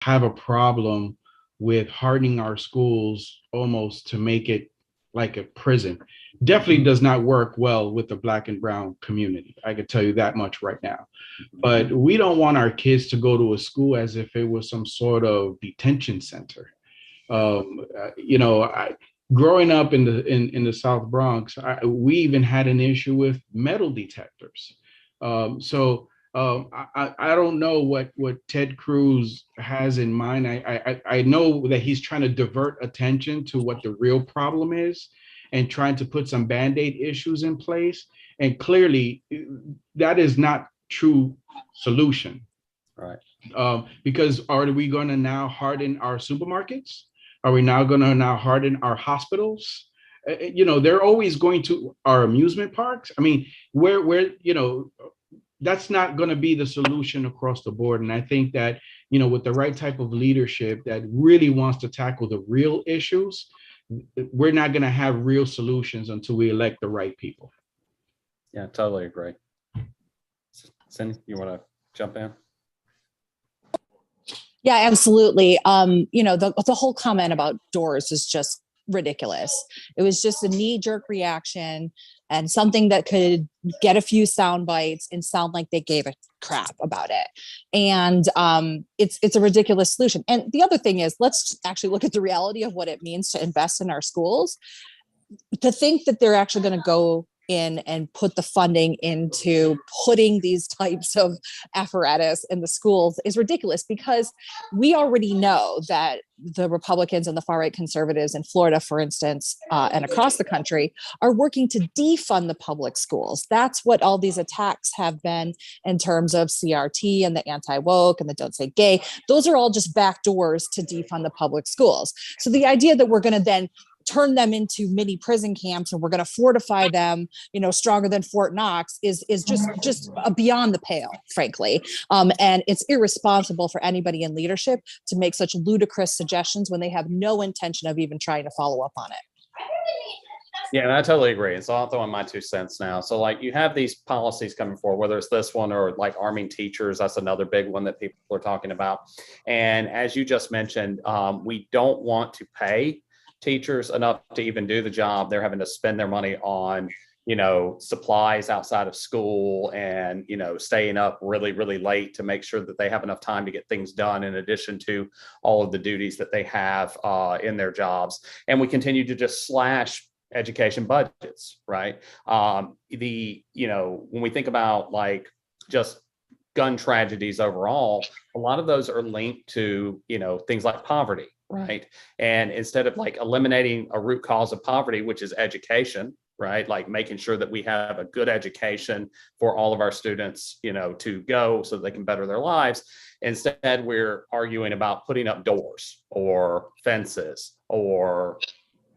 have a problem with hardening our schools almost to make it like a prison. Definitely does not work well with the Black and brown community. I can tell you that much right now. But we don't want our kids to go to a school as if it was some sort of detention center. Growing up in the South Bronx, we even had an issue with metal detectors. I don't know what Ted Cruz has in mind. I know that he's trying to divert attention to what the real problem is and trying to put some band-aid issues in place. And clearly, that is not true solution. Right. Because are we going to now harden our supermarkets? Are we now going to harden our hospitals? They're always going to our amusement parks. I mean, that's not going to be the solution across the board. And I think that, with the right type of leadership that really wants to tackle the real issues, we're not going to have real solutions until we elect the right people. Yeah, totally agree. Cindy, you want to jump in? Yeah, absolutely. The whole comment about doors is just ridiculous. It was just a knee-jerk reaction and something that could get a few sound bites and sound like they gave a crap about it. And it's a ridiculous solution. And the other thing is, let's actually look at the reality of what it means to invest in our schools. To think that they're actually going to go in and put the funding into putting these types of apparatus in the schools is ridiculous, because we already know that the Republicans and the far-right conservatives in Florida, for instance, and across the country, are working to defund the public schools. That's what all these attacks have been in terms of CRT and the anti-woke and the don't say gay. Those are all just back doors to defund the public schools. So the idea that we're going to then turn them into mini prison camps and we're going to fortify them, stronger than Fort Knox is just beyond the pale, frankly. And it's irresponsible for anybody in leadership to make such ludicrous suggestions when they have no intention of even trying to follow up on it. Yeah, and I totally agree. And so I'll throw in my 2 cents now. So you have these policies coming forward, whether it's this one or arming teachers, that's another big one that people are talking about. And as you just mentioned, we don't want to pay teachers enough to even do the job. They're having to spend their money on, supplies outside of school and, staying up really, really late to make sure that they have enough time to get things done, in addition to all of the duties that they have in their jobs. And we continue to just slash education budgets, right? When we think about just gun tragedies overall, a lot of those are linked to, things like poverty. Right. And instead of eliminating a root cause of poverty, which is education, right? Making sure that we have a good education for all of our students, to go so they can better their lives. Instead, we're arguing about putting up doors or fences or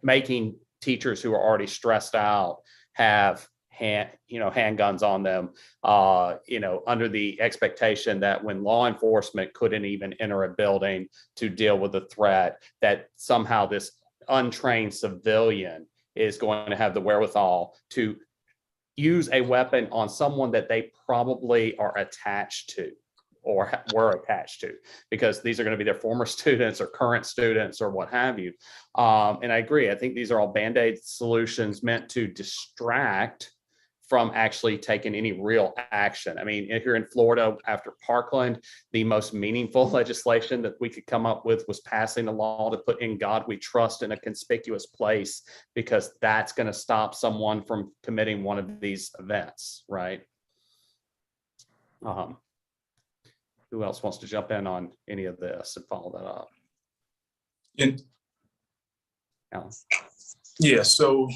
making teachers who are already stressed out have handguns on them, under the expectation that when law enforcement couldn't even enter a building to deal with the threat, that somehow this untrained civilian is going to have the wherewithal to use a weapon on someone that they probably are attached to or were attached to, because these are going to be their former students or current students or what have you. And I agree. I think these are all Band-Aid solutions meant to distract from actually taking any real action. I mean, here in Florida, after Parkland, the most meaningful legislation that we could come up with was passing a law to put "In God We Trust" in a conspicuous place, because that's going to stop someone from committing one of these events, right? Who else wants to jump in on any of this and follow that up? Alan. Yeah, so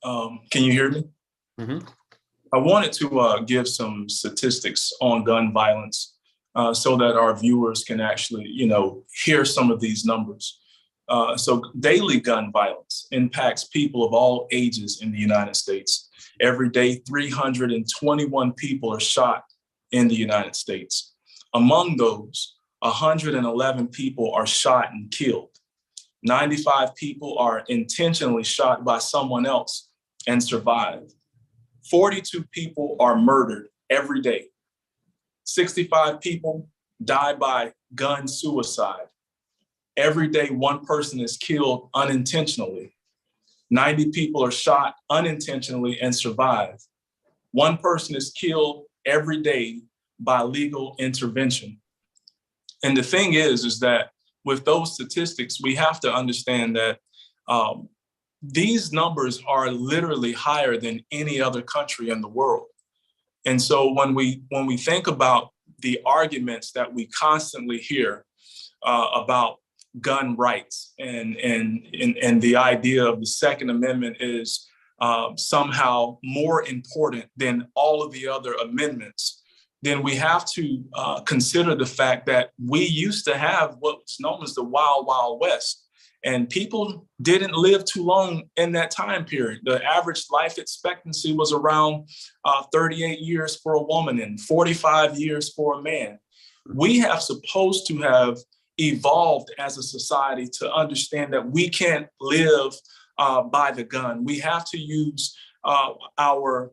can you hear me? Mm-hmm. I wanted to give some statistics on gun violence so that our viewers can actually, hear some of these numbers. So daily gun violence impacts people of all ages in the United States. Every day, 321 people are shot in the United States. Among those, 111 people are shot and killed. 95 people are intentionally shot by someone else and survive. 42 people are murdered every day. 65 people die by gun suicide. Every day, one person is killed unintentionally. 90 people are shot unintentionally and survive. One person is killed every day by legal intervention. And the thing is that with those statistics, we have to understand that these numbers are literally higher than any other country in the world. And so when we think about the arguments that we constantly hear about gun rights and the idea of the Second Amendment is somehow more important than all of the other amendments, then we have to consider the fact that we used to have what's known as the Wild Wild West. And people didn't live too long in that time period. The average life expectancy was around 38 years for a woman and 45 years for a man. We have supposed to have evolved as a society to understand that we can't live by the gun. We have to use our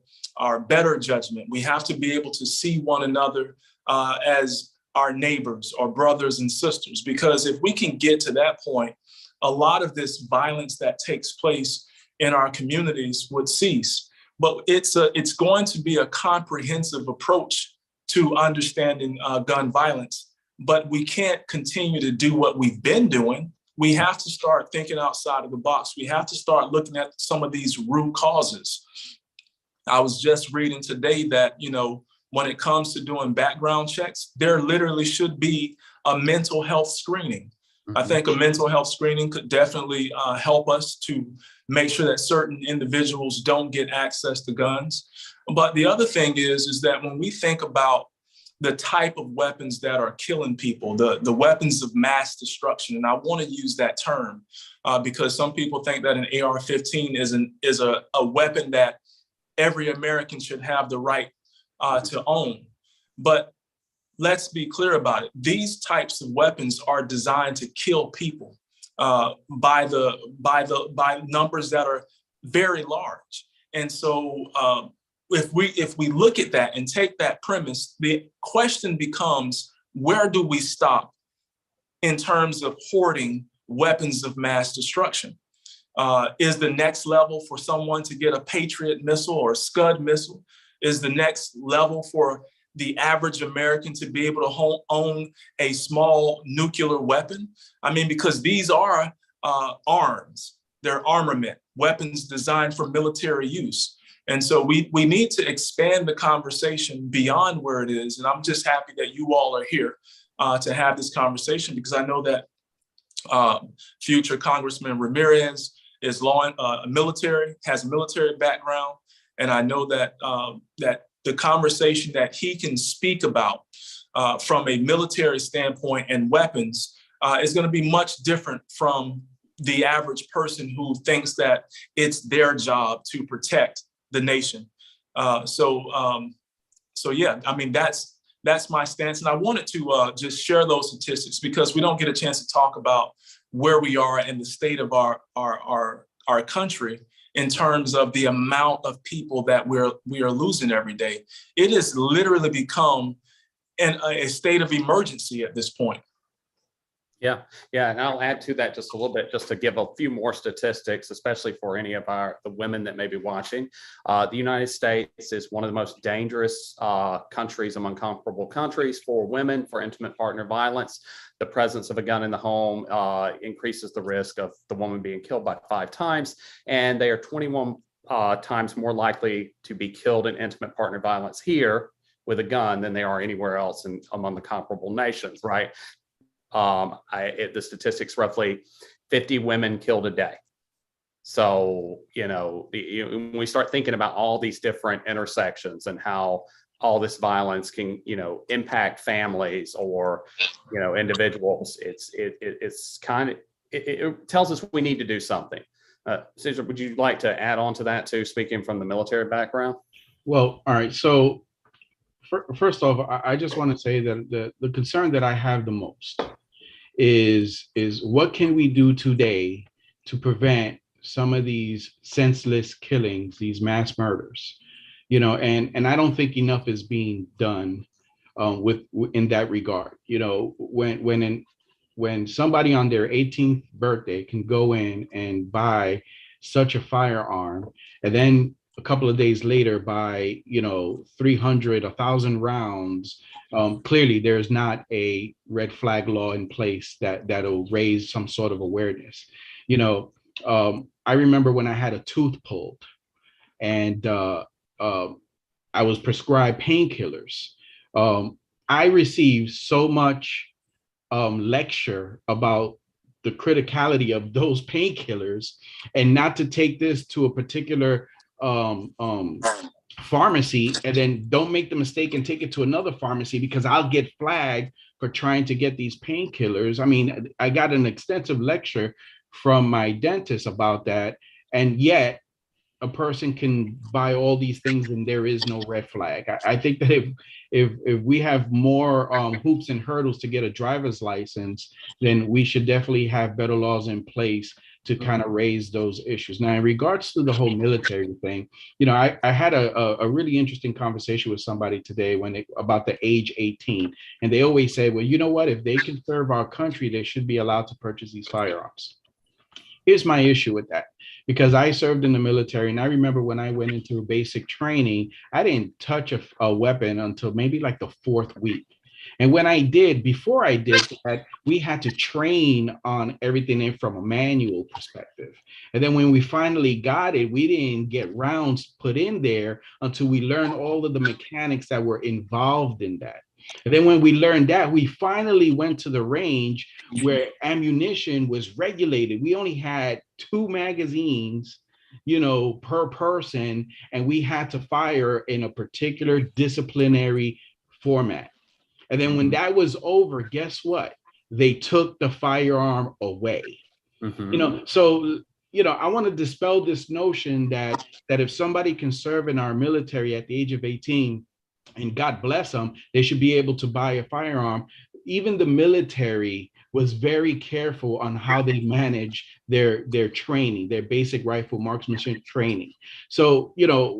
better judgment. We have to be able to see one another as our neighbors or brothers and sisters, because if we can get to that point, a lot of this violence that takes place in our communities would cease. But it's going to be a comprehensive approach to understanding gun violence. But we can't continue to do what we've been doing. We have to start thinking outside of the box. We have to start looking at some of these root causes. I was just reading today that, when it comes to doing background checks, there literally should be a mental health screening. I think a mental health screening could definitely help us to make sure that certain individuals don't get access to guns. But the other thing is that when we think about the type of weapons that are killing people, the weapons of mass destruction, and I want to use that term because some people think that an AR-15 is a weapon that every American should have the right to own. But let's be clear about it. These types of weapons are designed to kill people by numbers that are very large. And so if we look at that and take that premise, the question becomes, where do we stop in terms of hoarding weapons of mass destruction? Is the next level for someone to get a Patriot missile or a Scud missile? Is the next level for the average American to be able to own a small nuclear weapon? I mean, because these are arms, they're armament, weapons designed for military use. And so we need to expand the conversation beyond where it is. And I'm just happy that you all are here to have this conversation, because I know that future Congressman Ramirez is military, has a military background. And I know that that the conversation that he can speak about from a military standpoint and weapons is going to be much different from the average person who thinks that it's their job to protect the nation. So yeah, I mean, that's my stance. And I wanted to just share those statistics because we don't get a chance to talk about where we are in the state of our country in terms of the amount of people that we are losing every day. It has literally become a state of emergency at this point. Yeah, and I'll add to that just a little bit, just to give a few more statistics, especially for any of the women that may be watching. The United States is one of the most dangerous countries among comparable countries for women for intimate partner violence. The presence of a gun in the home increases the risk of the woman being killed by 5 times, and they are 21 times more likely to be killed in intimate partner violence here with a gun than they are anywhere else among the comparable nations, right? The statistics, roughly 50 women killed a day. So, when we start thinking about all these different intersections and how all this violence can, impact families or, individuals, it tells us we need to do something. Caesar, would you like to add on to that too, speaking from the military background? Well, all right. So first off, I just want to say that the concern that I have the most is what can we do today to prevent some of these senseless killings, these mass murders, and I don't think enough is being done in that regard. You know, when somebody on their 18th birthday can go in and buy such a firearm, and then a couple of days later buy, 300, 1,000 rounds, clearly there's not a red flag law in place that'll raise some sort of awareness. I remember when I had a tooth pulled, and I was prescribed painkillers. I received so much lecture about the criticality of those painkillers, and not to take this to a particular pharmacy, and then don't make the mistake and take it to another pharmacy, because I'll get flagged for trying to get these painkillers. I mean, I got an extensive lecture from my dentist about that, and yet a person can buy all these things and there is no red flag. I think that if we have more hoops and hurdles to get a driver's license, then we should definitely have better laws in place to kind of raise those issues. Now, in regards to the whole military thing, I had a really interesting conversation with somebody today about the age 18, and they always say, well, you know what, if they can serve our country, they should be allowed to purchase these firearms. Here's my issue with that, because I served in the military, and I remember when I went into basic training, I didn't touch a weapon until maybe like the 4th week. And when I did, before I did that, we had to train on everything in from a manual perspective. And then when we finally got it, we didn't get rounds put in there until we learned all of the mechanics that were involved in that. And then when we learned that, we finally went to the range where ammunition was regulated. We only had 2 magazines, per person, and we had to fire in a particular disciplinary format. And then when that was over, guess what? They took the firearm away. So I want to dispel this notion that if somebody can serve in our military at the age of 18, and God bless them, they should be able to buy a firearm. Even the military was very careful on how they manage their training, their basic rifle marksmanship training. So,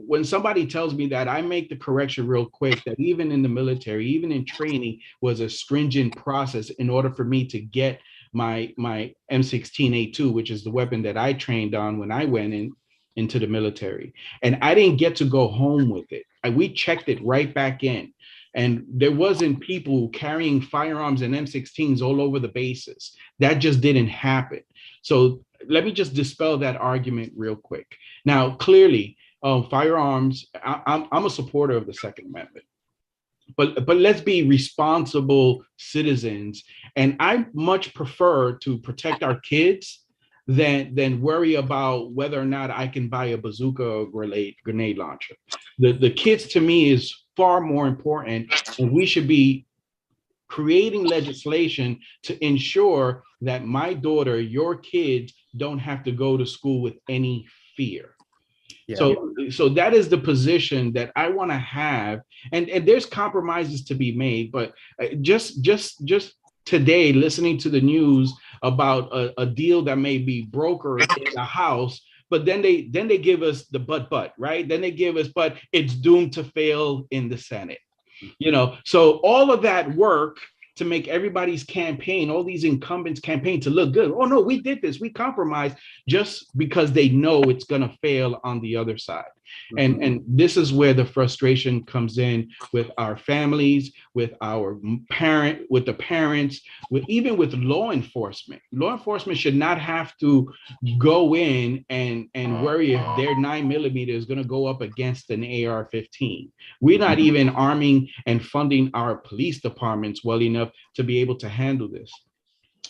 when somebody tells me that, I make the correction real quick that even in the military, even in training, was a stringent process in order for me to get my M16A2, which is the weapon that I trained on when I went into the military. And I didn't get to go home with it. We checked it right back in. And there wasn't people carrying firearms and M16s all over the bases. That just didn't happen. So let me just dispel that argument real quick. Now, clearly, firearms, I'm a supporter of the Second Amendment. But let's be responsible citizens. And I much prefer to protect our kids than worry about whether or not I can buy a bazooka or grenade launcher. The kids, to me, is far more important, and we should be creating legislation to ensure that my daughter, your kids, don't have to go to school with any fear. Yeah. So that is the position that I want to have, and there's compromises to be made, but just today, listening to the news about a deal that may be brokered in the House, but then they give us the but, right? Then they give us, but it's doomed to fail in the Senate. So all of that work to make everybody's campaign, all these incumbents' campaign to look good. Oh no, we did this, we compromised, just because they know it's gonna fail on the other side. And this is where the frustration comes in with our families, with the parents, even with law enforcement. Law enforcement should not have to go in and worry if their 9mm is going to go up against an AR-15. We're not even arming and funding our police departments well enough to be able to handle this,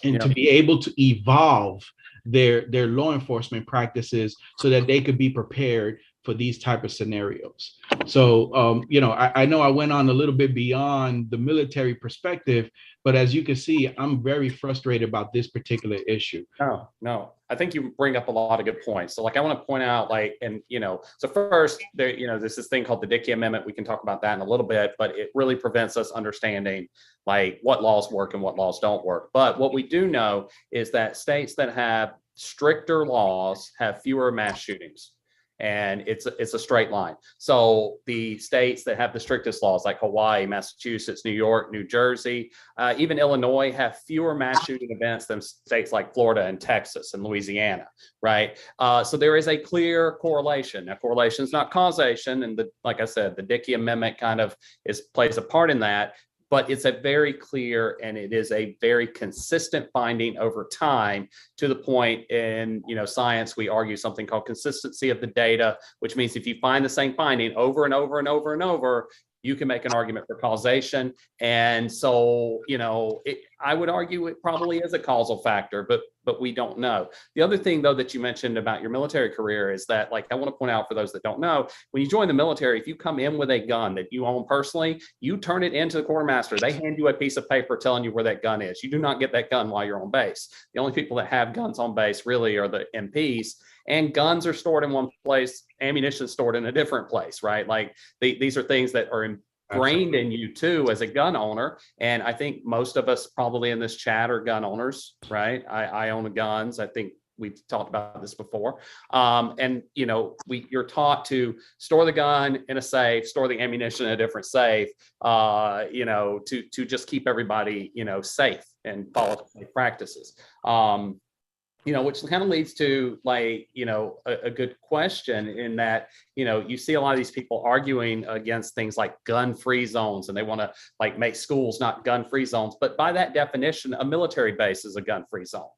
and to be able to evolve their law enforcement practices so that they could be prepared for these type of scenarios. So, I know I went on a little bit beyond the military perspective, but as you can see, I'm very frustrated about this particular issue. No, I think you bring up a lot of good points. So I want to point out, so first there, there's this thing called the Dickey Amendment. We can talk about that in a little bit, but it really prevents us understanding what laws work and what laws don't work. But what we do know is that states that have stricter laws have fewer mass shootings. and it's a straight line. So the states that have the strictest laws, like Hawaii, Massachusetts, New York, New Jersey, even Illinois, have fewer mass shooting events than states like Florida and Texas and Louisiana, right? So there is a clear correlation. Now, correlation is not causation, and like I said, the Dickey Amendment kind of plays a part in that. But it's a very clear and it is a very consistent finding over time, to the point in science we argue something called consistency of the data, which means if you find the same finding over and over and over and over, you can make an argument for causation. And so, I would argue it probably is a causal factor, but we don't know. The other thing, though, that you mentioned about your military career is that, like, I want to point out for those that don't know, when you join the military, if you come in with a gun that you own personally, you turn it into the quartermaster. They hand you a piece of paper telling you where that gun is. You do not get that gun while you're on base. The only people that have guns on base really are the MPs, and guns are stored in one place, ammunition stored in a different place, right? Like these are things that are ingrained in you too as a gun owner. And I think most of us probably in this chat are gun owners, right? I own guns. I think we've talked about this before. And you're taught to store the gun in a safe, store the ammunition in a different safe, to just keep everybody, safe and follow safe practices. Which kind of leads to a good question in that, you see a lot of these people arguing against things like gun-free zones, and they want to make schools not gun-free zones. But by that definition, a military base is a gun-free zone.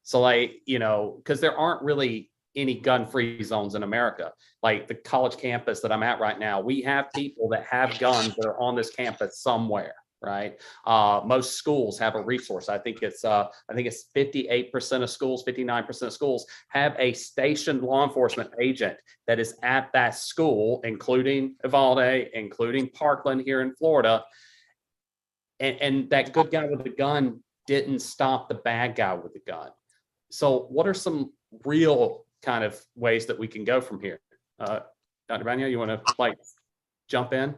So because there aren't really any gun-free zones in America. Like the college campus that I'm at right now, we have people that have guns that are on this campus somewhere. Right. Most schools have a resource. I think it's 58% of schools, 59% of schools have a stationed law enforcement agent that is at that school, including Uvalde, including Parkland here in Florida. And that good guy with the gun didn't stop the bad guy with the gun. So what are some real kind of ways that we can go from here? Dr. Banya, you want to jump in?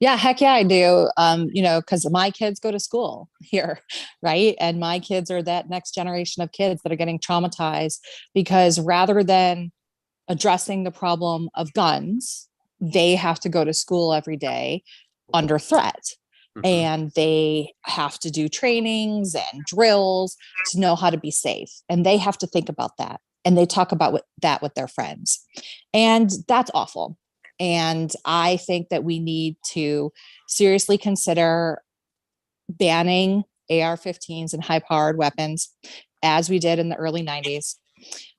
Yeah, heck yeah, I do. Because my kids go to school here, right? And my kids are that next generation of kids that are getting traumatized because rather than addressing the problem of guns, they have to go to school every day under threat. Mm-hmm. And they have to do trainings and drills to know how to be safe. And they have to think about that. And they talk about that with their friends. And that's awful. And I think that we need to seriously consider banning AR-15s and high-powered weapons, as we did in the early 90s.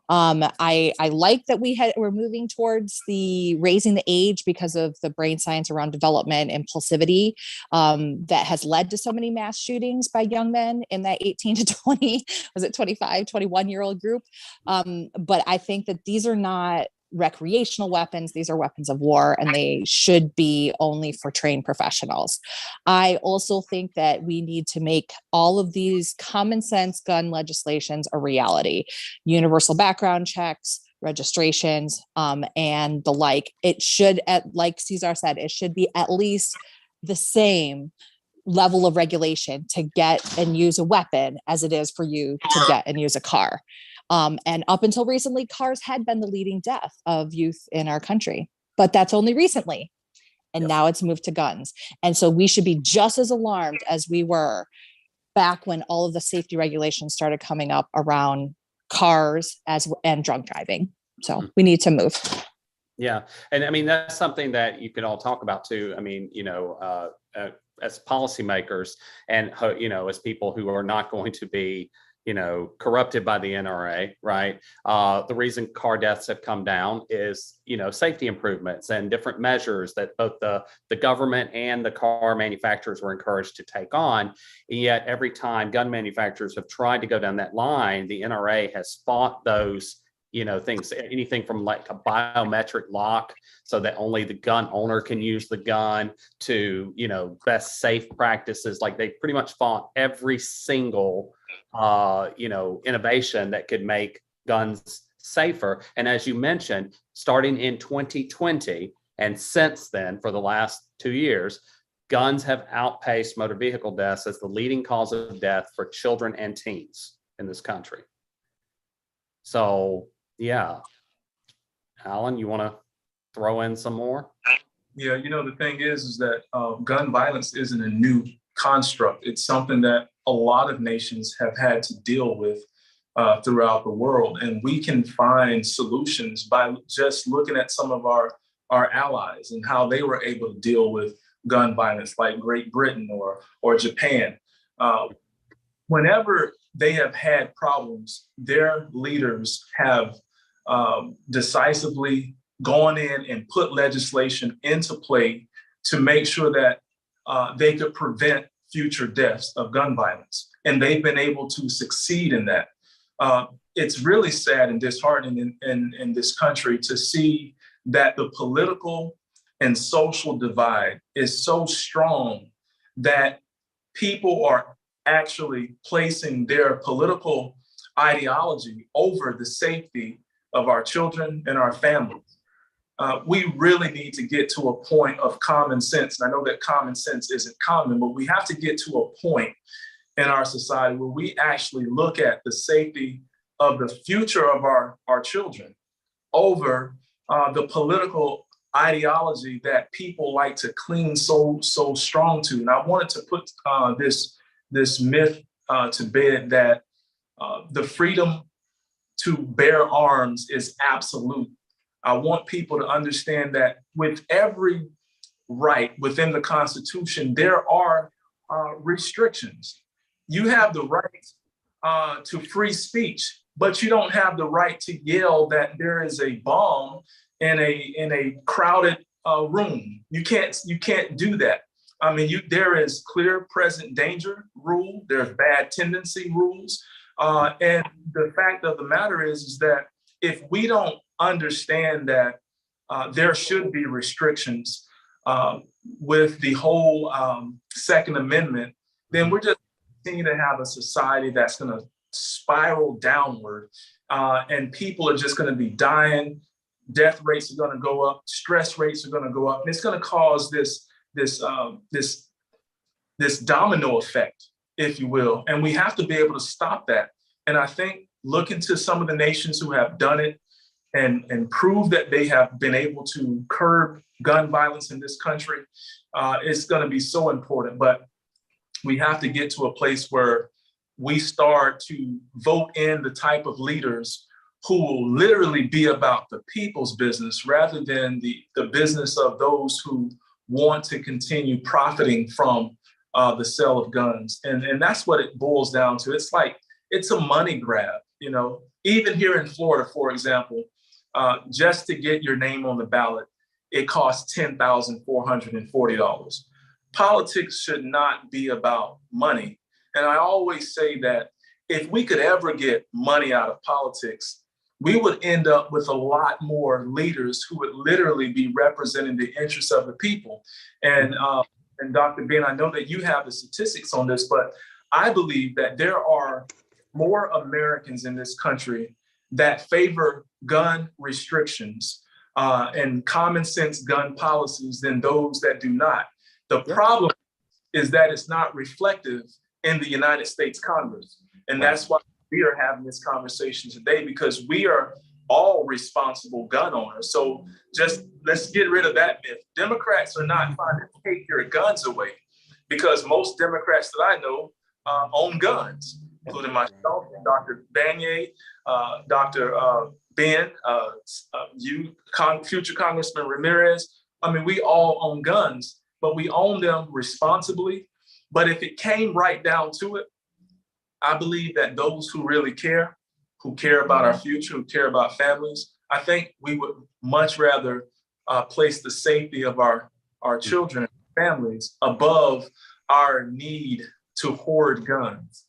I like that we're moving towards the raising the age because of the brain science around development and impulsivity that has led to so many mass shootings by young men in that 18 to 20, was it 25, 21-year-old group. But I think that these are not recreational weapons. These are weapons of war, and they should be only for trained professionals. I also think that we need to make all of these common sense gun legislations a reality. Universal background checks, registrations, and the like. It should, like Cesar said, it should be at least the same level of regulation to get and use a weapon as it is for you to get and use a car. And up until recently, cars had been the leading death of youth in our country, but that's only recently. And now it's moved to guns. And so we should be just as alarmed as we were back when all of the safety regulations started coming up around cars and drunk driving. So we need to move. Yeah. And I mean, that's something that you can all talk about too. I mean, as policymakers and, as people who are not going to be corrupted by the NRA, right? The reason car deaths have come down is, safety improvements and different measures that both the government and the car manufacturers were encouraged to take on. And yet every time gun manufacturers have tried to go down that line, the NRA has fought those things, anything from like a biometric lock so that only the gun owner can use the gun to, best safe practices. Like they pretty much fought every single, innovation that could make guns safer. And as you mentioned, starting in 2020, and since then, for the last 2 years, guns have outpaced motor vehicle deaths as the leading cause of death for children and teens in this country. So, yeah, Alan, you want to throw in some more? Yeah, the thing is that gun violence isn't a new construct. It's something that a lot of nations have had to deal with throughout the world. And we can find solutions by just looking at some of our allies and how they were able to deal with gun violence, like Great Britain or Japan. Whenever they have had problems, their leaders have decisively gone in and put legislation into play to make sure that they could prevent future deaths of gun violence. And they've been able to succeed in that. It's really sad and disheartening in this country to see that the political and social divide is so strong that people are actually placing their political ideology over the safety of our children and our families. We really need to get to a point of common sense. And I know that common sense isn't common, but we have to get to a point in our society where we actually look at the safety of the future of our children over the political ideology that people like to cling so strong to. And I wanted to put this myth to bed that the freedom to bear arms is absolute. I want people to understand that with every right within the Constitution, there are restrictions. You have the right to free speech, but you don't have the right to yell that there is a bomb in a crowded room. You can't do that. I mean, there is clear present danger rule. There's bad tendency rules, and the fact of the matter is that if we don't understand that there should be restrictions with the whole Second Amendment, then we're just continue to have a society that's going to spiral downward, and people are just going to be dying. Death rates are going to go up. Stress rates are going to go up, and it's going to cause this domino effect, if you will. And we have to be able to stop that. And I think looking to some of the nations who have done it and prove that they have been able to curb gun violence in this country is going to be so important. But we have to get to a place where we start to vote in the type of leaders who will literally be about the people's business rather than the business of those who want to continue profiting from the sale of guns. And that's what it boils down to. It's like, it's a money grab, even here in Florida, for example, just to get your name on the ballot, it costs $10,440. Politics should not be about money. And I always say that if we could ever get money out of politics, we would end up with a lot more leaders who would literally be representing the interests of the people. And Dr. Ben, I know that you have the statistics on this, but I believe that there are more Americans in this country that favor gun restrictions and common sense gun policies than those that do not. The problem is that it's not reflective in the United States Congress. And that's why we are having this conversation today, because we are all responsible gun owners. So just let's get rid of that myth. Democrats are not trying to take your guns away, because most Democrats that I know own guns, including myself, Dr. Banyai, Dr. Ben, future Congressman Ramirez. I mean, we all own guns, but we own them responsibly. But if it came right down to it, I believe that those who really care, who care about our future, who care about families, I think we would much rather place the safety of our children and families above our need to hoard guns.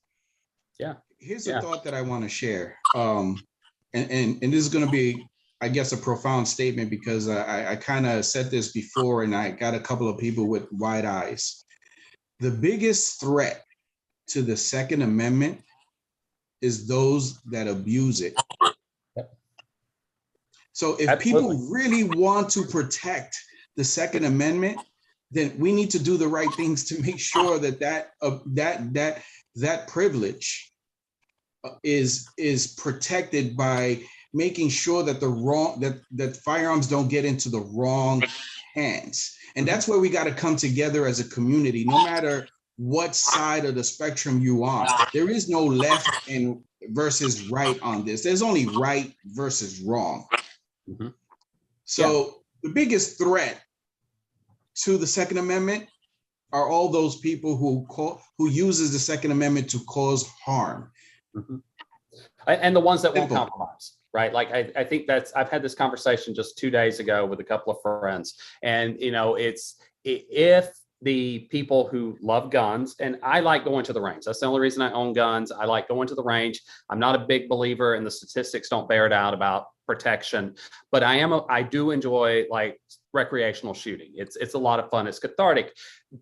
Yeah. Here's a thought that I want to share. And this is going to be, I guess, a profound statement, because I kind of said this before and I got a couple of people with wide eyes. The biggest threat to the Second Amendment is those that abuse it. So if people really want to protect the Second Amendment, then we need to do the right things to make sure that privilege is protected by making sure that that firearms don't get into the wrong hands. And that's where we got to come together as a community, no matter what side of the spectrum you on. There is no left and versus right on this. There's only right versus wrong. Mm-hmm. So the biggest threat to the Second Amendment are all those people who uses the Second Amendment to cause harm. Mm-hmm. And the ones that won't Simple. compromise, right? Like I think I've had this conversation just 2 days ago with a couple of friends, and it's if the people who love guns, and I like going to the range. That's the only reason I own guns. I like going to the range. I'm not a big believer, and the statistics don't bear it out about protection, but I do enjoy like recreational shooting. It's a lot of fun. It's cathartic.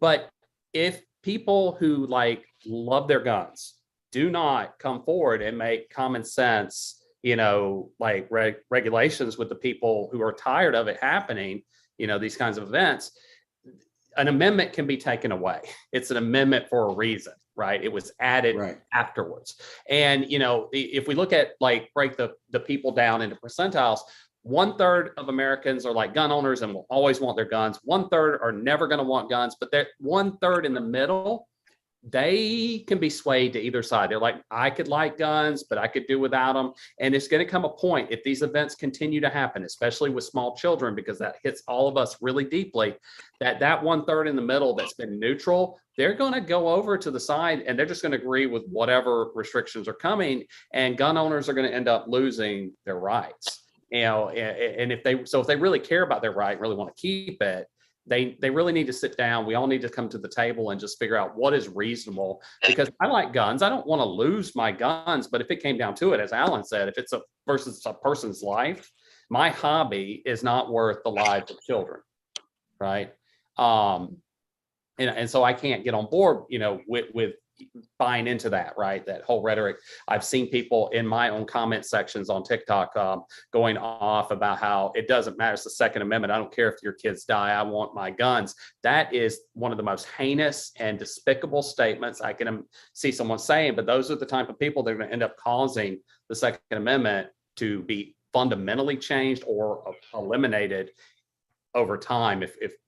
But if people who like love their guns do not come forward and make common sense, like regulations with the people who are tired of it happening, these kinds of events, an amendment can be taken away. It's an amendment for a reason, right? It was added afterwards. And, if we look at break the people down into percentiles, 1/3 of Americans are like gun owners and will always want their guns. 1/3 are never going to want guns, but that 1/3 in the middle, they can be swayed to either side. They're like, I could like guns, but I could do without them. And it's going to come a point, if these events continue to happen, especially with small children, because that hits all of us really deeply, that 1/3 in the middle that's been neutral, they're going to go over to the side and they're just going to agree with whatever restrictions are coming. And gun owners are going to end up losing their rights. And if they really care about their right, really want to keep it, they really need to sit down. We all need to come to the table and just figure out what is reasonable, because I like guns. I don't want to lose my guns, but if it came down to it, as Alan said, if it's versus a person's life, my hobby is not worth the lives of children, right? And so I can't get on board, with buying into that, right? That whole rhetoric. I've seen people in my own comment sections on TikTok going off about how it doesn't matter. It's the Second Amendment. I don't care if your kids die. I want my guns. That is one of the most heinous and despicable statements I can see someone saying, but those are the type of people that are going to end up causing the Second Amendment to be fundamentally changed or eliminated over time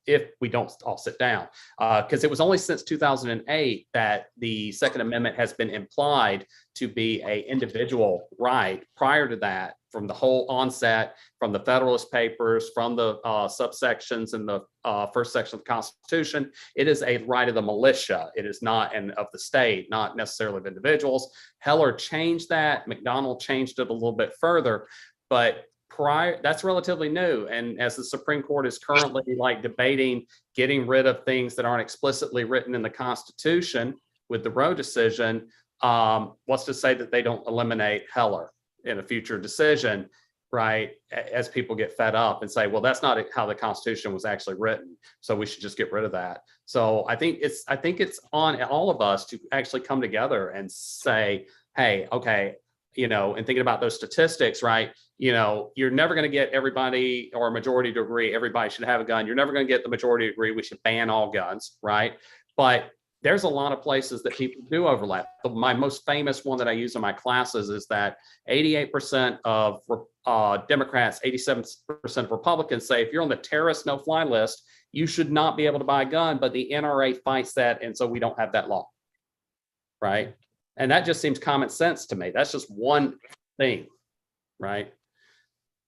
if we don't all sit down, because it was only since 2008 that the Second Amendment has been implied to be a individual right. Prior to that, from the whole onset, from the Federalist Papers, from the subsections in the first section of the Constitution, it is a right of the militia. It is not of the state, not necessarily of individuals. Heller changed that. McDonald changed it a little bit further, but that's relatively new. And as the Supreme Court is currently debating getting rid of things that aren't explicitly written in the Constitution with the Roe decision, what's to say that they don't eliminate Heller in a future decision, right? As people get fed up and say, well, that's not how the Constitution was actually written, so we should just get rid of that. So I think it's on all of us to actually come together and say, hey, okay, and thinking about those statistics, right? You're never going to get everybody or a majority to agree everybody should have a gun. You're never going to get the majority to agree we should ban all guns, right? But there's a lot of places that people do overlap. My most famous one that I use in my classes is that 88% of Democrats, 87% of Republicans say if you're on the terrorist no-fly list, you should not be able to buy a gun, but the NRA fights that, and so we don't have that law, right? And that just seems common sense to me. That's just one thing, right?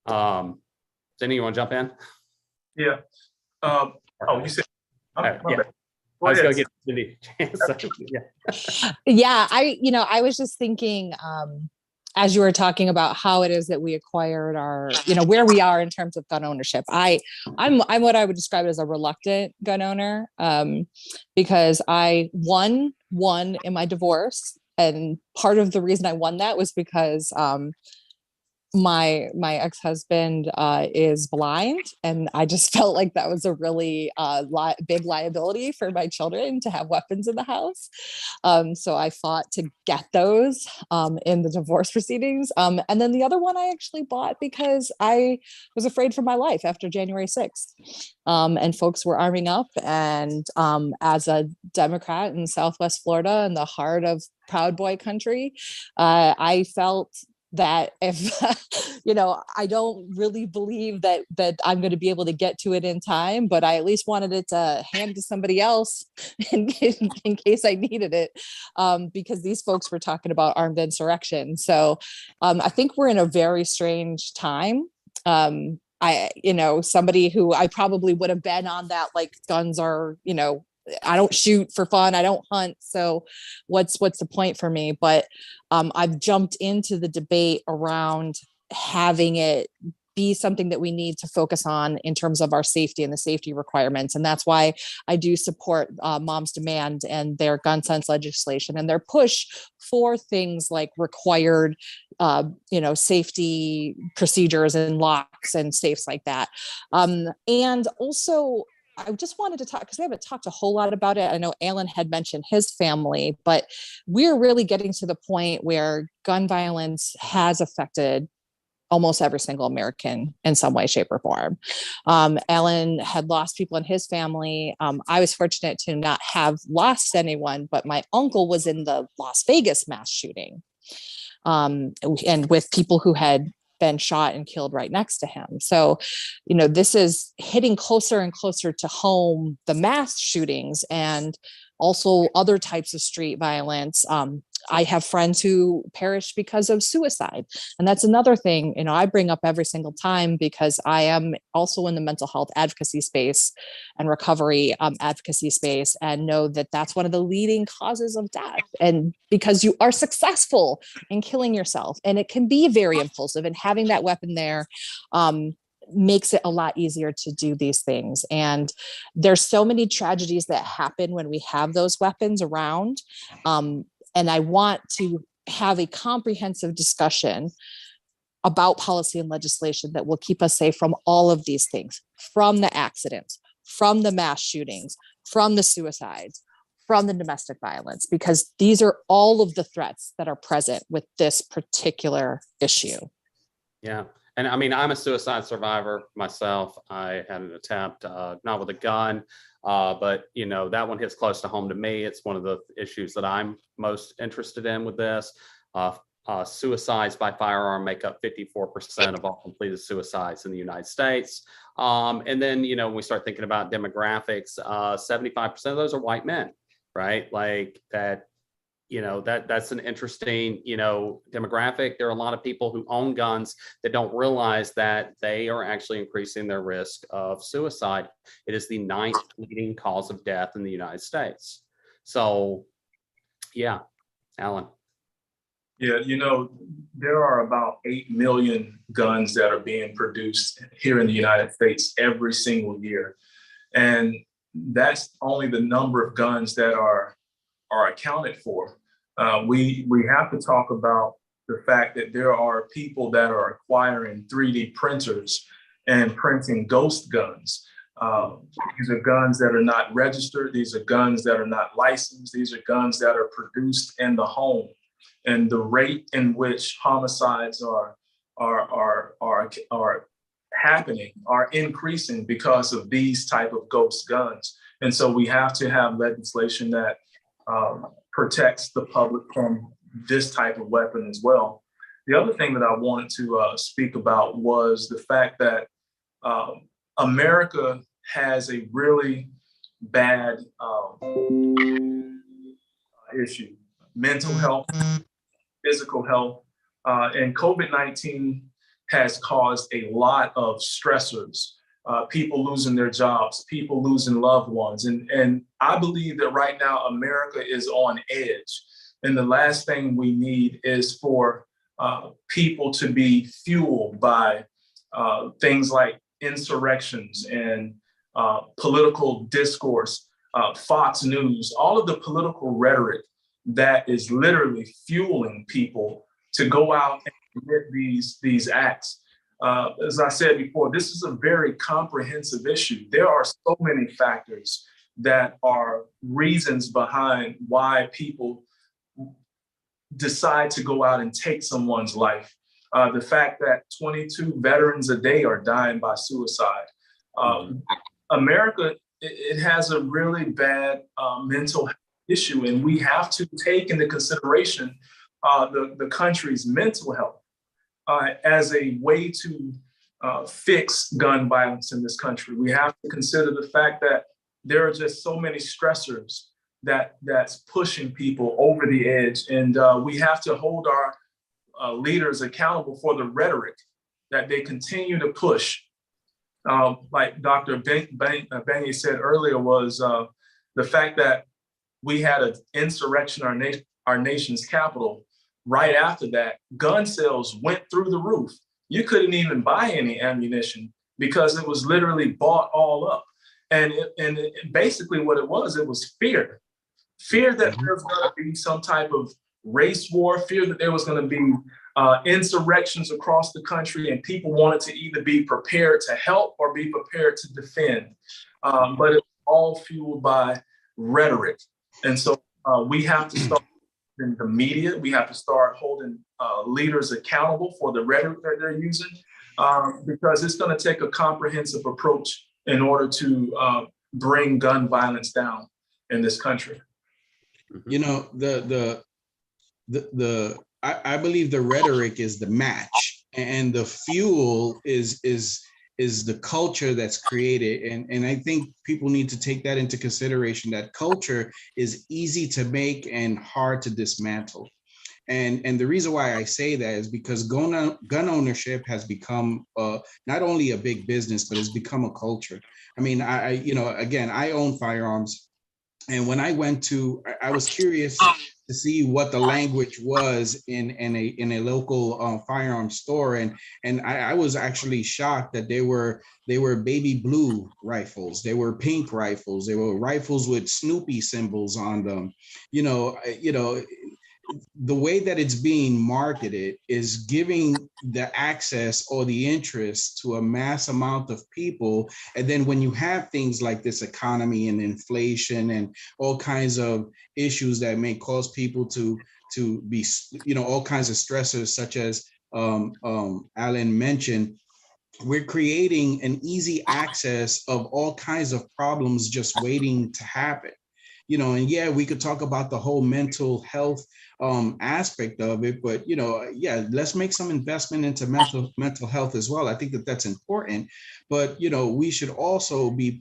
Does anyone jump in? Yeah. You said. Yeah. I was going to get Cindy a chance. Yeah, I was just thinking, as you were talking about how it is that we acquired our, where we are in terms of gun ownership. I'm what I would describe as a reluctant gun owner, because I won in my divorce. And part of the reason I won that was because my ex-husband is blind, and I just felt like that was a really big liability for my children to have weapons in the house. So I fought to get those in the divorce proceedings. And then the other one I actually bought because I was afraid for my life after January 6th. And folks were arming up, and as a Democrat in Southwest Florida, in the heart of Proud Boy country, I felt that if I don't really believe that I'm going to be able to get to it in time, but I at least wanted it to hand to somebody else in case I needed it, because these folks were talking about armed insurrection. So I think we're in a very strange time. Somebody who I probably would have been on that, like, guns are, I don't shoot for fun. I don't hunt. So what's the point for me? But I've jumped into the debate around having it be something that we need to focus on in terms of our safety and the safety requirements. And that's why I do support Mom's Demand and their gun sense legislation and their push for things like required, safety procedures and locks and safes like that. And also, I just wanted to talk, because we haven't talked a whole lot about it. I know Alan had mentioned his family, but we're really getting to the point where gun violence has affected almost every single American in some way, shape, or form. Alan had lost people in his family. I was fortunate to not have lost anyone, but my uncle was in the Las Vegas mass shooting, and with people who had been shot and killed right next to him. So, this is hitting closer and closer to home, the mass shootings and also other types of street violence. I have friends who perished because of suicide. And that's another thing, I bring up every single time, because I am also in the mental health advocacy space and recovery advocacy space, and know that that's one of the leading causes of death. And because you are successful in killing yourself, and it can be very impulsive, and having that weapon there makes it a lot easier to do these things. And there's so many tragedies that happen when we have those weapons around. And I want to have a comprehensive discussion about policy and legislation that will keep us safe from all of these things, from the accidents, from the mass shootings, from the suicides, from the domestic violence, because these are all of the threats that are present with this particular issue. Yeah. And I mean, I'm a suicide survivor myself. I had an attempt, not with a gun, but that one hits close to home to me. It's one of the issues that I'm most interested in with this. Suicides by firearm make up 54% of all completed suicides in the United States. And then, when we start thinking about demographics, 75% of those are white men, right? Like that. That's an interesting, demographic. There are a lot of people who own guns that don't realize that they are actually increasing their risk of suicide. It is the 9th leading cause of death in the United States. So, yeah, Alan. Yeah, there are about 8 million guns that are being produced here in the United States every single year. And that's only the number of guns that are accounted for. We have to talk about the fact that there are people that are acquiring 3D printers and printing ghost guns. These are guns that are not registered. These are guns that are not licensed. These are guns that are produced in the home. And the rate in which homicides are happening are increasing because of these type of ghost guns. And so we have to have legislation that protects the public from this type of weapon as well. The other thing that I wanted to speak about was the fact that America has a really bad issue: mental health, physical health, and COVID-19 has caused a lot of stressors. People losing their jobs, people losing loved ones. And I believe that right now, America is on edge. And the last thing we need is for people to be fueled by things like insurrections and political discourse, Fox News, all of the political rhetoric that is literally fueling people to go out and commit these acts. As I said before, this is a very comprehensive issue. There are so many factors that are reasons behind why people decide to go out and take someone's life. The fact that 22 veterans a day are dying by suicide. America, it has a really bad mental health issue, and we have to take into consideration the country's mental health. as a way to fix gun violence in this country. We have to consider the fact that there are just so many stressors that's pushing people over the edge. And we have to hold our leaders accountable for the rhetoric that they continue to push. Like Dr. Benny said earlier, was the fact that we had an insurrection in our nation's capital. Right after that, gun sales went through the roof. You couldn't even buy any ammunition because it was literally bought all up. And basically what it was fear. Fear that there was going to be some type of race war, fear that there was going to be insurrections across the country, and people wanted to either be prepared to help or be prepared to defend. But it's all fueled by rhetoric. And so we have to start in the media, we have to start holding leaders accountable for the rhetoric that they're using, because it's going to take a comprehensive approach in order to bring gun violence down in this country. You know, I believe the rhetoric is the match, and the fuel is the culture that's created. And I think people need to take that into consideration, that culture is easy to make and hard to dismantle. And the reason why I say that is because gun ownership has become not only a big business, but it's become a culture. I mean, again, I own firearms. And when I was curious to see what the language was in a local firearm store, and I was actually shocked that they were baby blue rifles, they were pink rifles, they were rifles with Snoopy symbols on them. The way that it's being marketed is giving the access or the interest to a mass amount of people. And then when you have things like this economy and inflation and all kinds of issues that may cause people to be, all kinds of stressors, such as Alan mentioned, we're creating an easy access of all kinds of problems just waiting to happen. And yeah, we could talk about the whole mental health aspect of it, but let's make some investment into mental health as well. I think that's important, but we should also be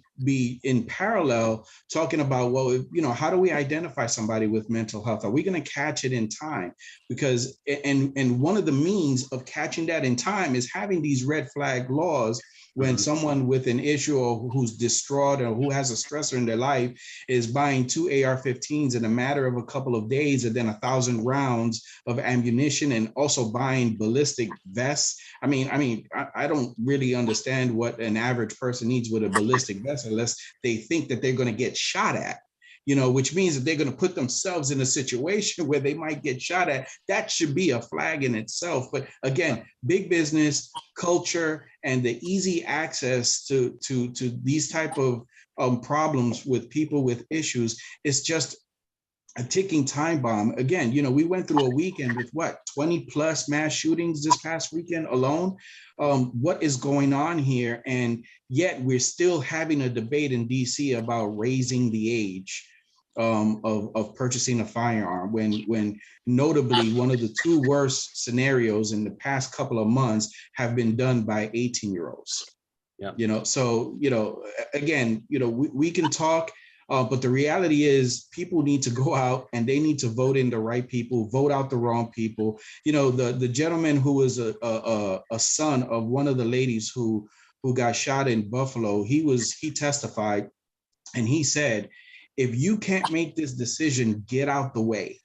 in parallel talking about, well, how do we identify somebody with mental health? Are we going to catch it in time? Because and one of the means of catching that in time is having these red flag laws. When someone with an issue or who's distraught or who has a stressor in their life is buying 2 AR-15s in a matter of a couple of days, and then 1,000 rounds of ammunition, and also buying ballistic vests. I don't really understand what an average person needs with a ballistic vest unless they think that they're going to get shot at. Which means that they're going to put themselves in a situation where they might get shot at. That should be a flag in itself. But again, big business, culture, and the easy access to these type of problems with people with issues is just a ticking time bomb. Again, we went through a weekend with 20 plus mass shootings this past weekend alone. What is going on here? And yet we're still having a debate in DC about raising the age of purchasing a firearm, when notably one of the 2 worst scenarios in the past couple of months have been done by 18-year-olds. Yeah. So again, we can talk, but the reality is people need to go out and they need to vote in the right people, vote out the wrong people. The gentleman who was a son of one of the ladies who got shot in Buffalo, he testified, and he said, if you can't make this decision, get out the way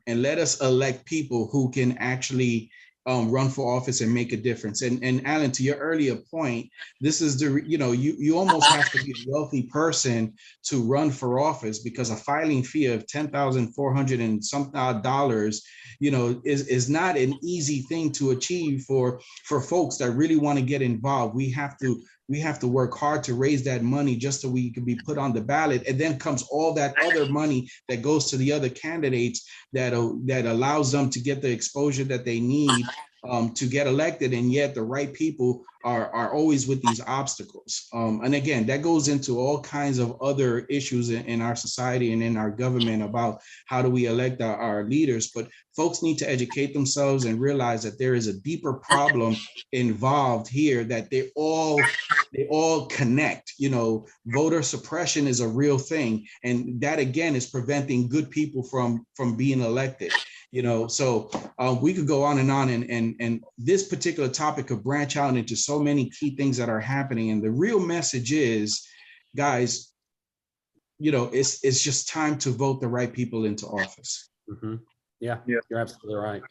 and let us elect people who can actually run for office and make a difference. And Alan, to your earlier point, this is you almost have to be a wealthy person to run for office, because a filing fee of $10,400 and some dollars, is not an easy thing to achieve for folks that really want to get involved. We have to work hard to raise that money just so we can be put on the ballot. And then comes all that other money that goes to the other candidates that allows them to get the exposure that they need to get elected, and yet the right people are always with these obstacles. And again, that goes into all kinds of other issues in our society and in our government about how do we elect our leaders. But folks need to educate themselves and realize that there is a deeper problem involved here, that they all connect. You know, voter suppression is a real thing, and that again is preventing good people from being elected. You know, so we could go on, and this particular topic could branch out into so many key things that are happening. And the real message is, guys, you know, it's just time to vote the right people into office. Mm-hmm. Yeah, you're absolutely right.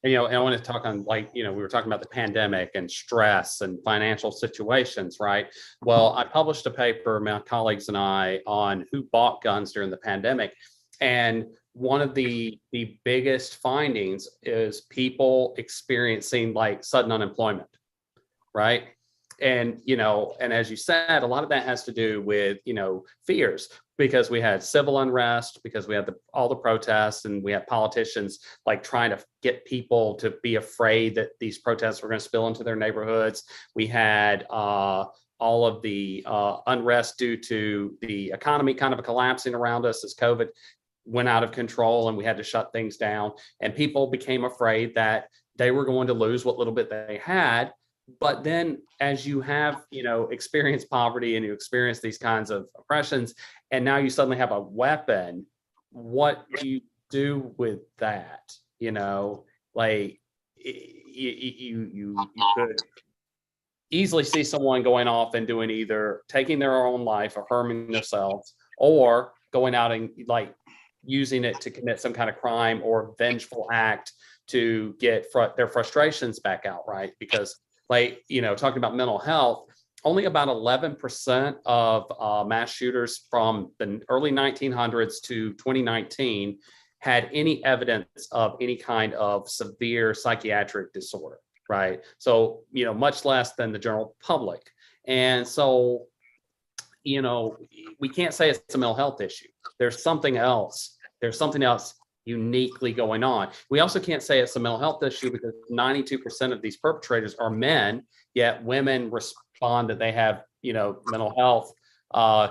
And, you know, and I want to talk on, like, you know, we were talking about the pandemic and stress and financial situations, right? Well, I published a paper, my colleagues and I, on who bought guns during the pandemic. And one of the biggest findings is people experiencing like sudden unemployment, right? And, you know, and as you said, a lot of that has to do with, you know, fears, because we had civil unrest, because we had all the protests, and we had politicians like trying to get people to be afraid that these protests were going to spill into their neighborhoods. We had all of the unrest due to the economy kind of collapsing around us as COVID went out of control and we had to shut things down, and people became afraid that they were going to lose what little bit they had. But then as you have, you know, experienced poverty and you experience these kinds of oppressions, and now you suddenly have a weapon, what do you do with that? You know, like you could easily see someone going off and doing either taking their own life or harming themselves, or going out and like using it to commit some kind of crime or vengeful act to get their frustrations back out, right? Because, like, you know, talking about mental health, only about 11% of mass shooters from the early 1900s to 2019 had any evidence of any kind of severe psychiatric disorder, right? So, you know, much less than the general public. And so, you know, we can't say it's a mental health issue. There's something else. There's something else uniquely going on. We also can't say it's a mental health issue because 92% of these perpetrators are men, yet women respond that they have, you know, mental health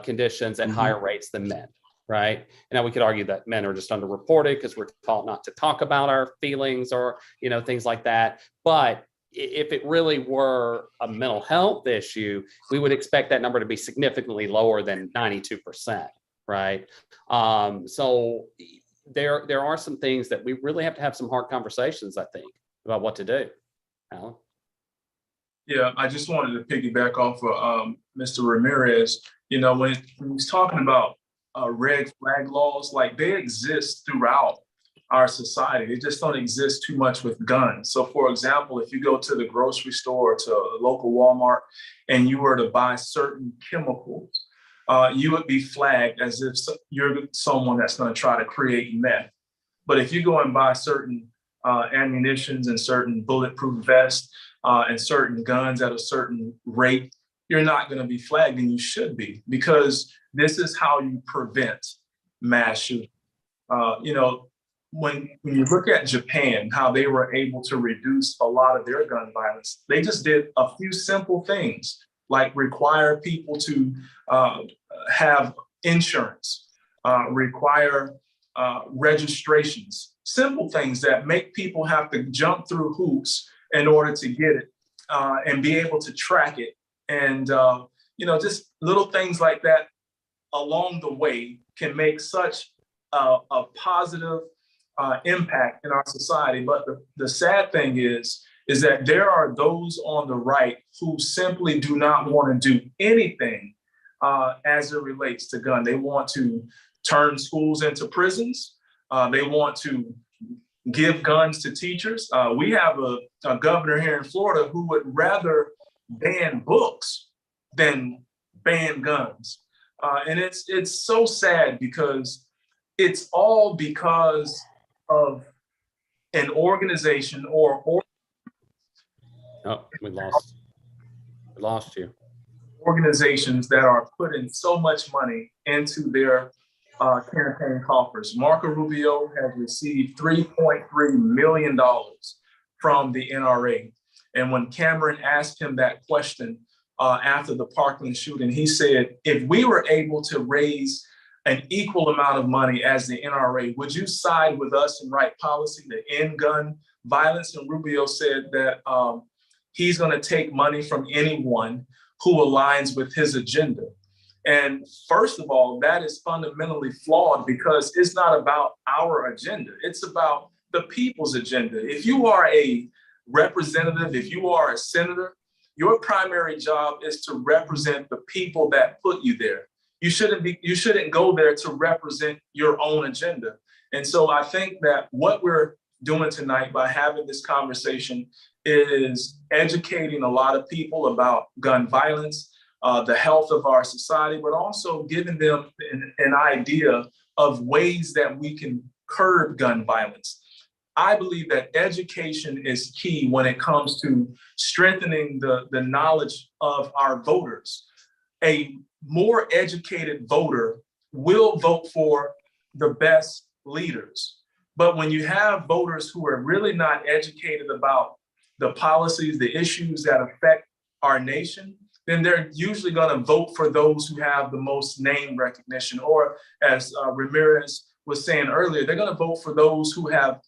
conditions at higher rates than men, right? And now we could argue that men are just underreported because we're taught not to talk about our feelings or, you know, things like that. But if it really were a mental health issue, we would expect that number to be significantly lower than 92%, right? So there are some things that we really have to have some hard conversations, I think, about what to do. Alan? Yeah, I just wanted to piggyback off of Mr. Ramirez. You know, when he's talking about red flag laws, like they exist throughout our society. They just don't exist too much with guns. So for example, if you go to the grocery store or to a local Walmart and you were to buy certain chemicals, you would be flagged as if you're someone that's going to try to create meth. But if you go and buy certain ammunitions and certain bulletproof vests and certain guns at a certain rate, you're not going to be flagged, and you should be, because this is how you prevent mass shooting. You know, when you look at Japan, how they were able to reduce a lot of their gun violence, they just did a few simple things, like require people to have insurance, require registrations, simple things that make people have to jump through hoops in order to get it and be able to track it. And, you know, just little things like that along the way can make such a positive impact in our society. But the sad thing is that there are those on the right who simply do not want to do anything as it relates to gun. They want to turn schools into prisons. They want to give guns to teachers. We have a governor here in Florida who would rather ban books than ban guns. And it's so sad, because it's all because of an organization or Oh, we lost you. Organizations that are putting so much money into their campaign coffers. Marco Rubio has received $3.3 million from the NRA. And when Cameron asked him that question after the Parkland shooting, he said, if we were able to raise an equal amount of money as the NRA, would you side with us and write policy to end gun violence? And Rubio said that he's going to take money from anyone who aligns with his agenda. And first of all, that is fundamentally flawed because it's not about our agenda. It's about the people's agenda. If you are a representative, if you are a senator, your primary job is to represent the people that put you there. You shouldn't go there to represent your own agenda. And so I think that what we're doing tonight by having this conversation is educating a lot of people about gun violence, the health of our society, but also giving them an idea of ways that we can curb gun violence. I believe that education is key when it comes to strengthening the knowledge of our voters. A more educated voter will vote for the best leaders. But when you have voters who are really not educated about the policies, the issues that affect our nation, then they're usually going to vote for those who have the most name recognition. Or as Ramirez was saying earlier, they're going to vote for those who have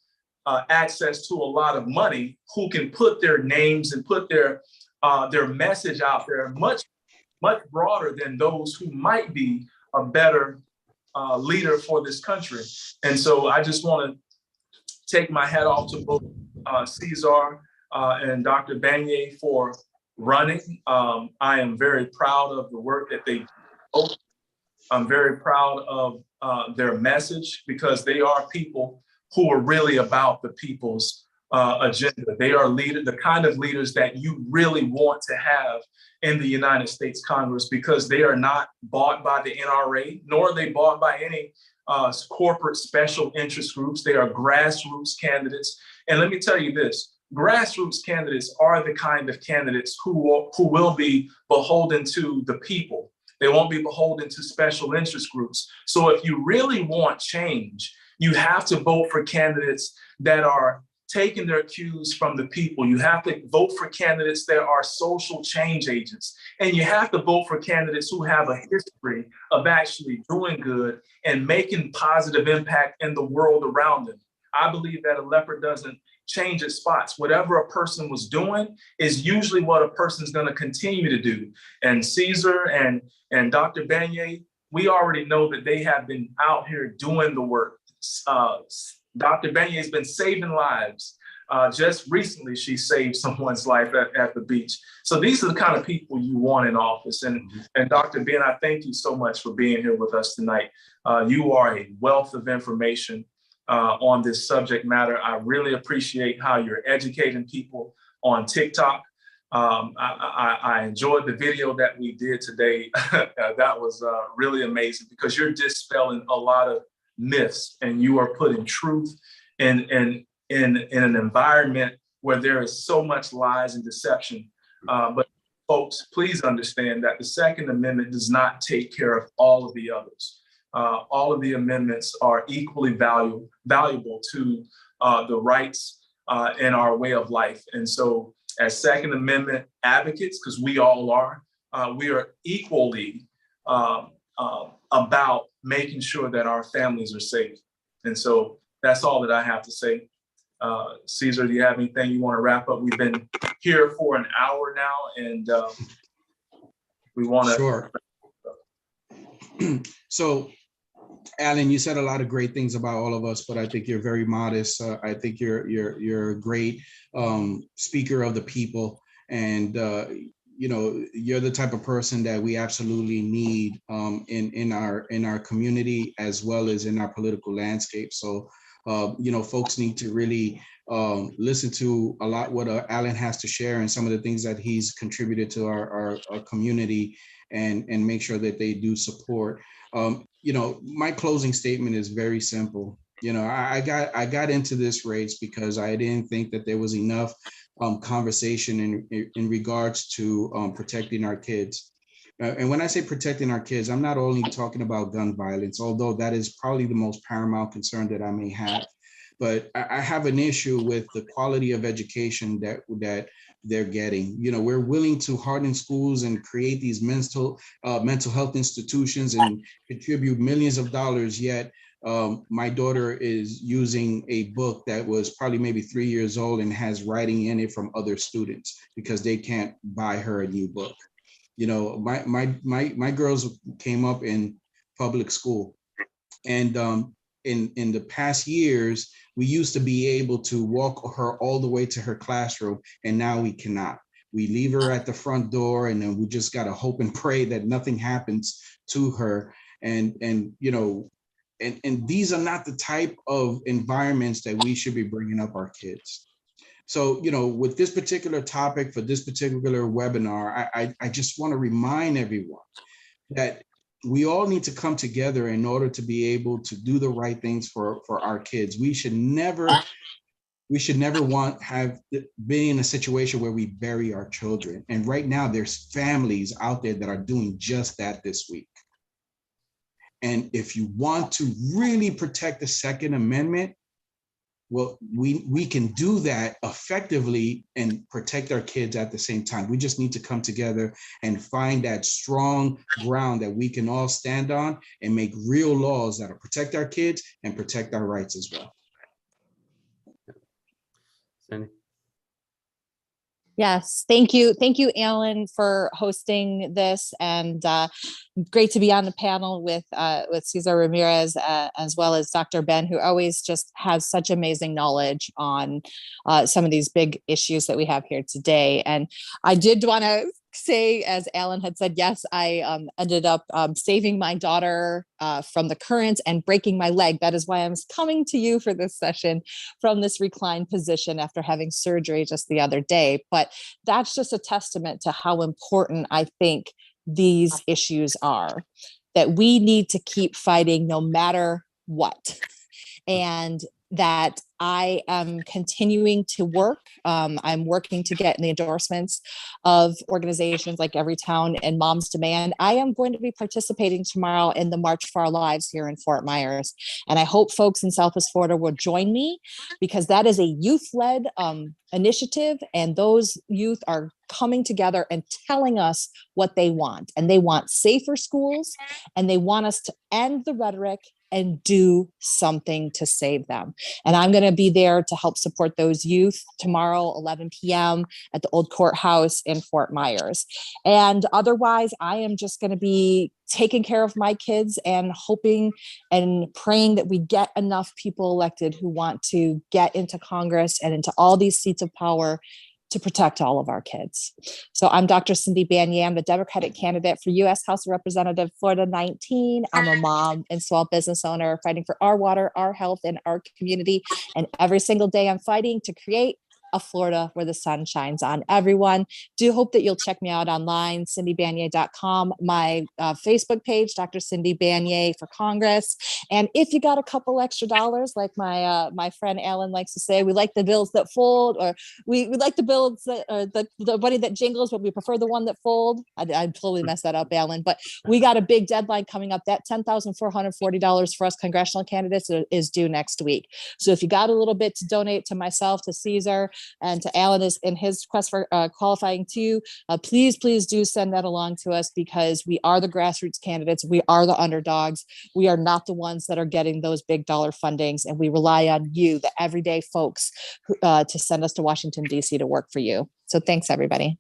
access to a lot of money, who can put their names and put their message out there much broader than those who might be a better leader for this country. And so I just want to take my hat off to both Cesar and Dr. Banye for running. I am very proud of the work that they do. I'm very proud of their message because they are people who are really about the people's agenda. They are the kind of leaders that you really want to have in the United States Congress because they are not bought by the NRA, nor are they bought by any corporate special interest groups. They are grassroots candidates. And let me tell you this, grassroots candidates are the kind of candidates who will be beholden to the people. They won't be beholden to special interest groups. So if you really want change, you have to vote for candidates that are taking their cues from the people. You have to vote for candidates that are social change agents. And you have to vote for candidates who have a history of actually doing good and making positive impact in the world around them. I believe that a leopard doesn't change its spots. Whatever a person was doing is usually what a person's going to continue to do. And Cesar and Dr. Banye, we already know that they have been out here doing the work. Dr. Banye has been saving lives. Just recently, she saved someone's life at the beach. So these are the kind of people you want in office. And Dr. Ben, I thank you so much for being here with us tonight. You are a wealth of information on this subject matter. I really appreciate how you're educating people on TikTok. I enjoyed the video that we did today. That was really amazing because you're dispelling a lot of myths and you are putting truth in an environment where there is so much lies and deception. But folks, please understand that the Second Amendment does not take care of all of the others. All of the amendments are equally valuable to the rights and our way of life. And so as Second Amendment advocates, because we all are, we are equally about making sure that our families are safe. And so that's all that I have to say. Cesar, do you have anything you want to wrap up? We've been here for an hour now, and we want to. Sure. So, Alan, you said a lot of great things about all of us, but I think you're very modest. I think you're a great speaker of the people, and you know, you're the type of person that we absolutely need in our community as well as in our political landscape. So, you know, folks need to really listen to a lot what Alan has to share and some of the things that he's contributed to our community, and make sure that they do support. You know, my closing statement is very simple. You know, I got into this race because I didn't think that there was enough conversation in regards to protecting our kids. And when I say protecting our kids, I'm not only talking about gun violence, although that is probably the most paramount concern that I may have. but I have an issue with the quality of education that they're getting. You know, we're willing to harden schools and create these mental health institutions and contribute millions of dollars, yet my daughter is using a book that was probably maybe 3 years old and has writing in it from other students because they can't buy her a new book. You know, my girls came up in public school, and in the past years, we used to be able to walk her all the way to her classroom, and now we cannot. We leave her at the front door, and then we just gotta hope and pray that nothing happens to her. And you know, and these are not the type of environments that we should be bringing up our kids. So, you know, with this particular topic for this particular webinar, I just want to remind everyone that we all need to come together in order to be able to do the right things for our kids. We should never be in a situation where we bury our children. And right now there's families out there that are doing just that this week. And if you want to really protect the Second Amendment, well, we can do that effectively and protect our kids at the same time. We just need to come together and find that strong ground that we can all stand on and make real laws that'll protect our kids and protect our rights as well. Cindy? Yes, thank you. Thank you, Alan, for hosting this, and great to be on the panel with Cesar Ramirez, as well as Dr. Ben, who always just has such amazing knowledge on some of these big issues that we have here today. And I did want to say, as Alan had said, yes, I ended up saving my daughter from the current and breaking my leg. That is why I'm coming to you for this session from this reclined position after having surgery just the other day. But that's just a testament to how important I think these issues are, that we need to keep fighting no matter what. And that I am continuing to work. I'm working to get in the endorsements of organizations like Everytown and Moms Demand. I am going to be participating tomorrow in the March for Our Lives here in Fort Myers. And I hope folks in Southwest Florida will join me, because that is a youth-led initiative. And those youth are coming together and telling us what they want. And they want safer schools, and they want us to end the rhetoric and do something to save them. And I'm going to be there to help support those youth tomorrow, 11 p.m. at the old courthouse in Fort Myers. And otherwise, I am just going to be taking care of my kids and hoping and praying that we get enough people elected who want to get into Congress and into all these seats of power to protect all of our kids. So I'm Dr. Cindy Banyai. I'm the Democratic candidate for U.S. House of Representative, Florida 19. I'm a mom and small business owner fighting for our water, our health, and our community. And every single day I'm fighting to create a Florida where the sun shines on everyone. Do hope that you'll check me out online, cindybanyai.com, my Facebook page, Dr. Cindy Banyai for Congress. And if you got a couple extra dollars, like my friend Alan likes to say, we like the bills that fold, or we like the bills that, the money that jingles, but we prefer the one that fold. I totally messed that up, Alan. But we got a big deadline coming up. That $10,440 for us congressional candidates is due next week. So if you got a little bit to donate to myself, to Cesar, and to Alan is in his quest for qualifying too, please do send that along to us, because we are the grassroots candidates. We are the underdogs. We are not the ones that are getting those big dollar fundings. And we rely on you, the everyday folks, to send us to Washington, D.C. to work for you. So thanks, everybody.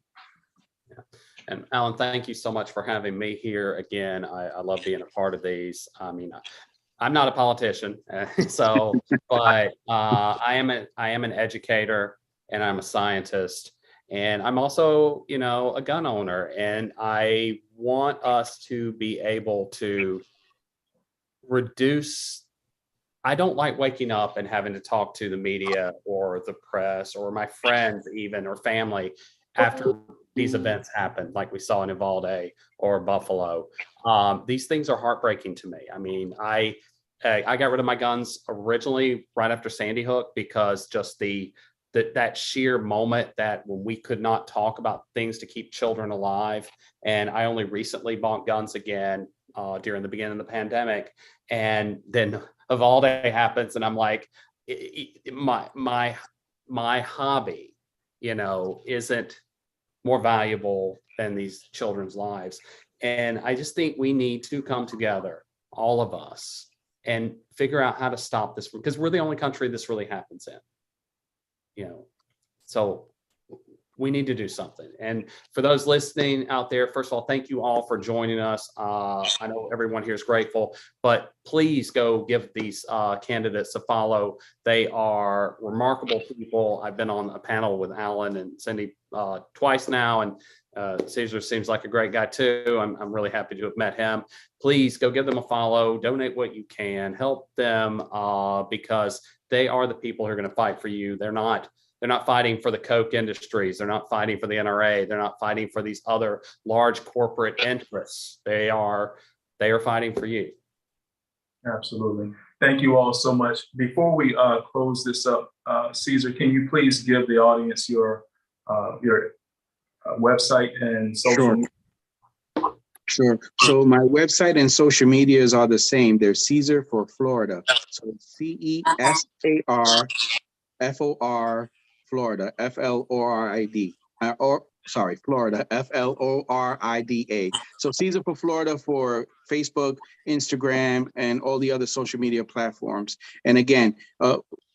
Yeah. And Alan, thank you so much for having me here again. I love being a part of these. I mean, I'm not a politician, so, but I am an educator, and I'm a scientist, and I'm also, you know, a gun owner. And I want us to be able to reduce. I don't like waking up and having to talk to the media or the press or my friends even, or family, after these events happen, like we saw in Uvalde or Buffalo. These things are heartbreaking to me. I mean, I got rid of my guns originally right after Sandy Hook, because just that sheer moment that when we could not talk about things to keep children alive. And I only recently bought guns again during the beginning of the pandemic. And then Uvalde happens, and I'm like, my hobby, isn't more valuable than these children's lives. And I just think we need to come together, all of us, and figure out how to stop this, because we're the only country this really happens in. So we need to do something. And for those listening out there, first of all, thank you all for joining us. I know everyone here is grateful, but please go give these candidates a follow. They are remarkable people. I've been on a panel with Alan and Cindy twice now, and Caesar seems like a great guy too. I'm really happy to have met him. Please go give them a follow, donate what you can, help them, because they are the people who are going to fight for you. They're not fighting for the Coke industries. They're not fighting for the NRA. They're not fighting for these other large corporate interests. They are fighting for you. Absolutely. Thank you all so much. Before we close this up, Caesar, can you please give the audience your website and social media? Sure. So my website and social medias are the same. They're Caesar for Florida. So CESARFOR Florida, FLORID. Florida, FLORIDA. So Caesar for Florida for Facebook, Instagram, and all the other social media platforms. And again,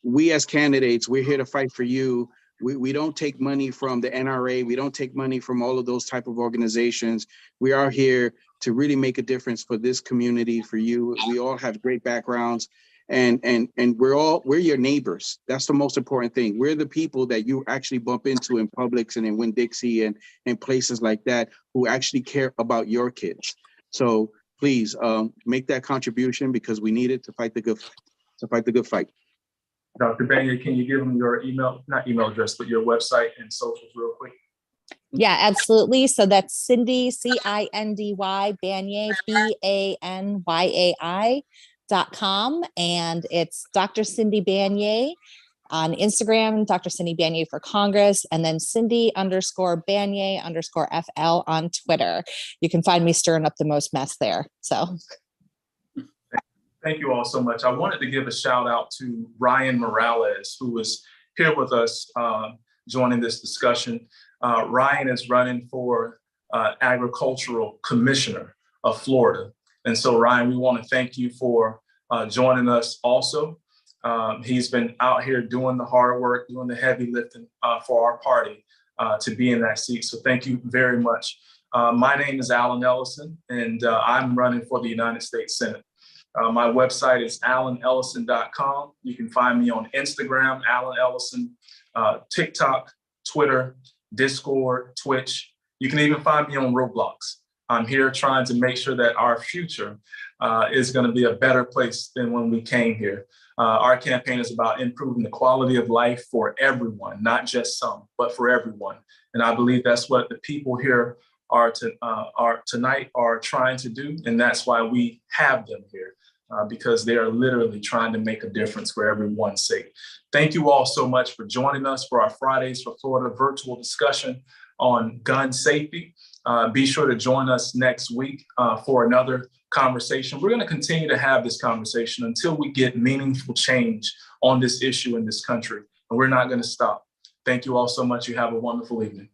we as candidates, we're here to fight for you. We don't take money from the NRA. We don't take money from all of those type of organizations. We are here to really make a difference for this community, for you. We all have great backgrounds, and we're your neighbors. That's the most important thing. We're the people that you actually bump into in Publix and in Winn-Dixie and places like that, who actually care about your kids. So please make that contribution, because we need it to fight the good fight. Dr. Banya, can you give them your not email address, but your website and socials real quick? Yeah, absolutely. So that's Cindy, CINDY, Banyai, BANYAI.com. And it's Dr. Cindy Banyai on Instagram, Dr. Cindy Banyai for Congress, and then Cindy_Banyai_FL on Twitter. You can find me stirring up the most mess there. So thank you all so much. I wanted to give a shout out to Ryan Morales, who was here with us joining this discussion. Ryan is running for Agricultural Commissioner of Florida. And so, Ryan, we want to thank you for joining us also. He's been out here doing the hard work, doing the heavy lifting for our party to be in that seat. So thank you very much. My name is Alan Ellison, and I'm running for the United States Senate. My website is alanellison.com. You can find me on Instagram, Alan Ellison, TikTok, Twitter, Discord, Twitch. You can even find me on Roblox. I'm here trying to make sure that our future is going to be a better place than when we came here. Our campaign is about improving the quality of life for everyone, not just some, but for everyone. And I believe that's what the people here are tonight are trying to do. And that's why we have them here. Because they are literally trying to make a difference for everyone's sake. Thank you all so much for joining us for our Fridays for Florida virtual discussion on gun safety. Be sure to join us next week for another conversation. We're going to continue to have this conversation until we get meaningful change on this issue in this country. And we're not going to stop. Thank you all so much. You have a wonderful evening.